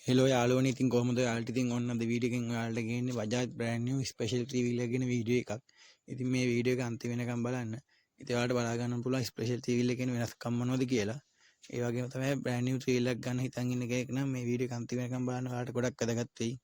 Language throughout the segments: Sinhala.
හෙලෝ යාළුවනේ ඉතින් කොහොමද ඔයාලට ඉතින් ඔන්න අද වීඩියෝ එකෙන් ඔයාලට ගේන්නේ Bajaj brand new special 3 wheeler කියන වීඩියෝ එකක්. ඉතින් මේ වීඩියෝ එක අන්තිම වෙනකම් බලන්න. ඉතින් ඔයාලට බලා ගන්න පුළුවන් ස්පෙෂල් 3 wheeler කියන වෙනස්කම් මොනවද කියලා. ඒ වගේම තමයි බ්‍රෑන්ඩ් නිව් 3 wheeler ගන්න හිතන් ඉන්න කෙනෙක් නම් මේ වීඩියෝ එක අන්තිම වෙනකම් බලන්න ඔයාලට ගොඩක් වැදගත් වෙයි.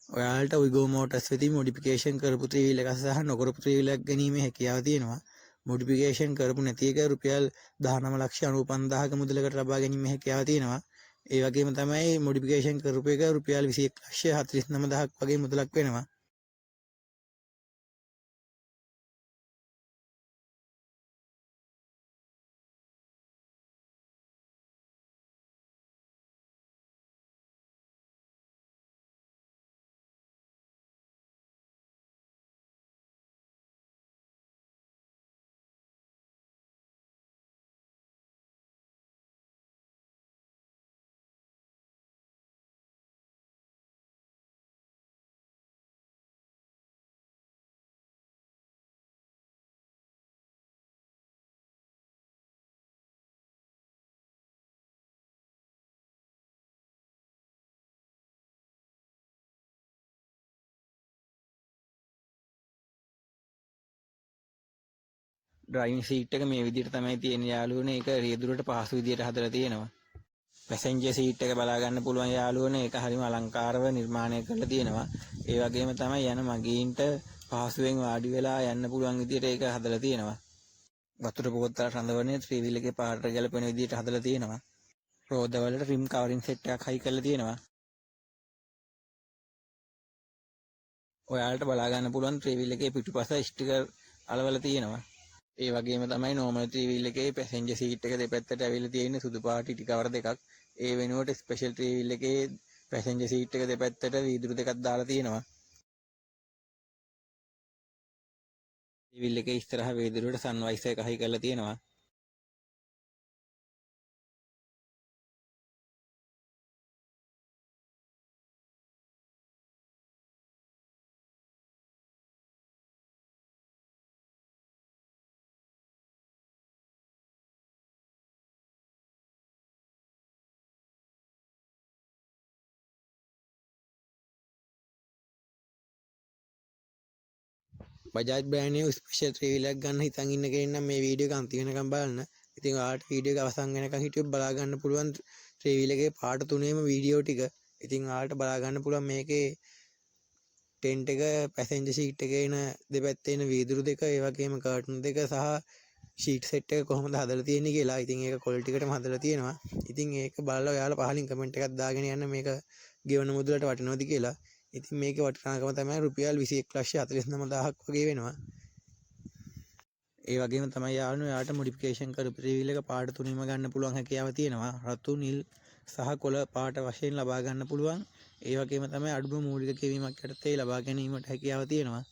ඔයාලට උයිගෝ මෝටර්ස් වෙතින් මොඩිෆිකේෂන් කරපු 3 wheeler එකක් සහ නොකරපු 3 wheeler එකක් ගැනීමේ හැකියාව තියෙනවා. මොඩිෆිකේෂන් කරපු නැති එක රුපියල් 19,95,000ක මුදලකට ලබා ගැනීමේ හැකියාව තියෙනවා. ඒ වගේම තමයි මොඩිෆිකේෂන් කරපු එක රුපියල් 21,49,000ක් වගේ මුදලක් වෙනවා. ඩ්‍රයිවිං සීට් එක මේ විදිහට තමයි තියෙන්නේ යාළුවනේ. ඒක රියදුරට පහසු විදිහට හදලා තියෙනවා. පැසෙන්ජර් සීට් එක බලා ගන්න පුළුවන් යාළුවනේ. ඒක හරිම අලංකාරව නිර්මාණය කරලා තියෙනවා. ඒ වගේම තමයි යන මගීන්ට පහසුවෙන් වාඩි වෙලා යන්න පුළුවන් විදිහට ඒක හදලා තියෙනවා. වතුර බෝතල රඳවන්නේ 3 wheel එකේ පාරට ගැලපෙන විදිහට හදලා තියෙනවා. රෝදවලට රිම් කවරින් සෙට් එකක් හයි කරලා තියෙනවා. ඔයාලට බලා ගන්න පුළුවන් 3 wheel එකේ පිටුපස ස්ටිකර් අලවලා තියෙනවා. ඒ වගේම තමයි normal 3 wheel එකේ passenger seat එක දෙපැත්තට ඇවිල්ලා තියෙන සුදු පාටි ටිකවර දෙකක්. ඒ වෙනුවට special 3 wheel එකේ passenger seat එක දෙපැත්තට වීදුරු දෙකක් දාලා තියෙනවා. 3 wheel එකේ ඉස්සරහ වීදුරුවට sun visor එක හයි කරලා තියෙනවා. Bajaj brand new special 3 wheel එකක් ගන්න හිතන් ඉන්න කෙනෙක් නම් මේ වීඩියෝ එක අන්තිම වෙනකම් බලන්න. ඉතින් ඔයාලට වීඩියෝ එක අවසන් වෙනකම් හිටියොත් බලා ගන්න පුළුවන් 3 wheel එකේ පාර්ට් තුනේම වීඩියෝ ටික. ඉතින් ඔයාලට බලා ගන්න පුළුවන් මේකේ ටෙන්ට් එක පැසෙන්ජර් සීට් එකේ එන දෙපැත්තේ එන වීදුරු දෙක, ඒ වගේම කර්ටන් දෙක සහ ෂීට් සෙට් එක කොහොමද හදලා තියෙන්නේ කියලා. ඉතින් ඒක ක්වොලිටි එකටම හදලා තියෙනවා. ඉතින් ඒක බලලා ඔයාලා පහලින් කමෙන්ට් එකක් දාගෙන යන්න මේක ගෙවන මුදලට වටිනවද කියලා. ඉතින් මේකේ වටිනාකම තමයි රුපියල් 21,49,000ක් වගේ වෙනවා. ඒ වගේම තමයි යාළුවෝ එයාට මොඩිෆිකේෂන් කරපු රිවීල් එක පාට තුනීම ගන්න පුළුවන් හැකියාව තියෙනවා. රතු, නිල් සහ කොළ පාට වශයෙන් ලබා ගන්න පුළුවන්. ඒ වගේම තමයි අඩුම මූලික කෙවීමක් යටතේ ලබා ගැනීමට හැකියාව තියෙනවා.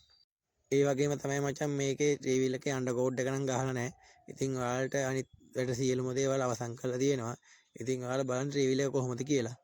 ඒ වගේම තමයි මචං මේකේ රිවීල් එකේ අන්ඩර් කෝඩ් එක නම් ගහලා නැහැ. ඉතින් ඔයාලට අනිත් වැඩ සියලුම දේවල් අවසන් කරලා තියෙනවා. ඉතින් ඔයාලා බලන්න රිවීල් එක කොහොමද කියලා.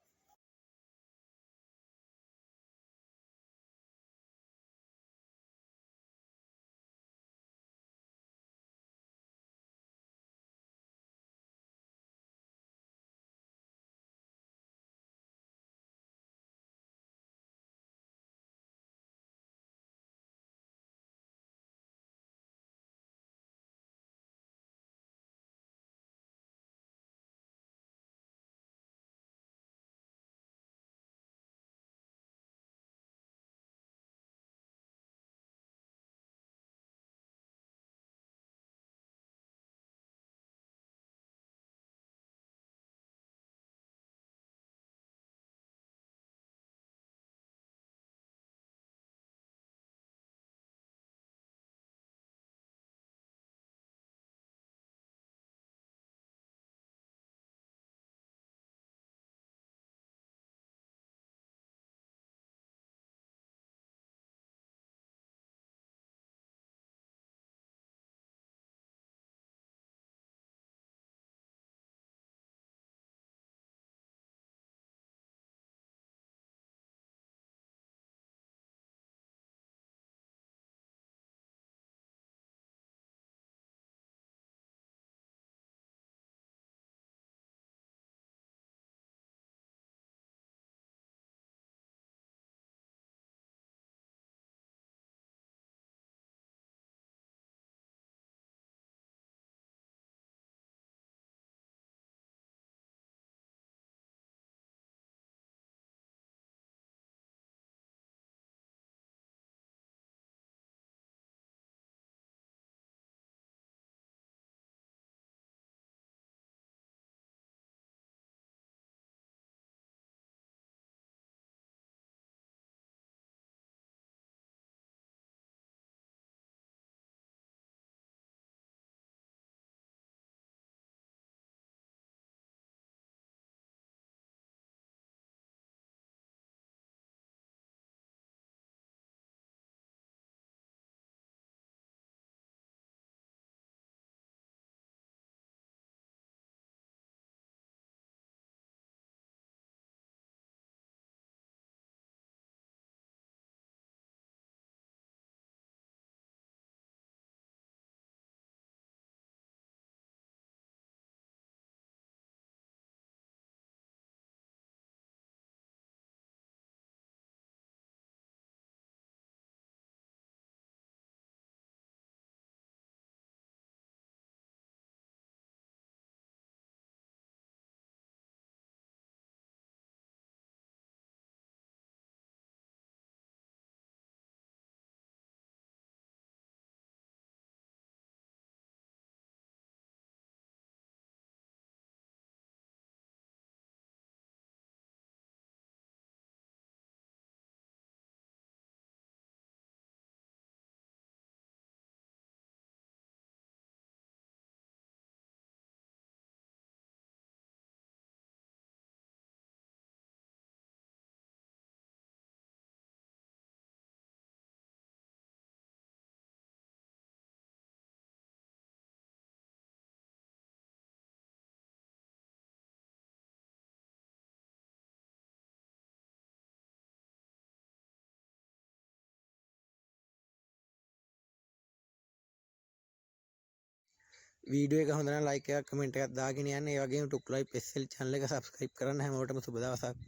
වීඩියෝ එක හොඳ නම් ලයික් එකක් කමෙන්ට් එකක් දාගෙන යන්න. ඒ වගේම ටුක් ලයිව් ස්පෙෂල් channel එක subscribe කරන්න. හැමෝටම සුබ දවසක්.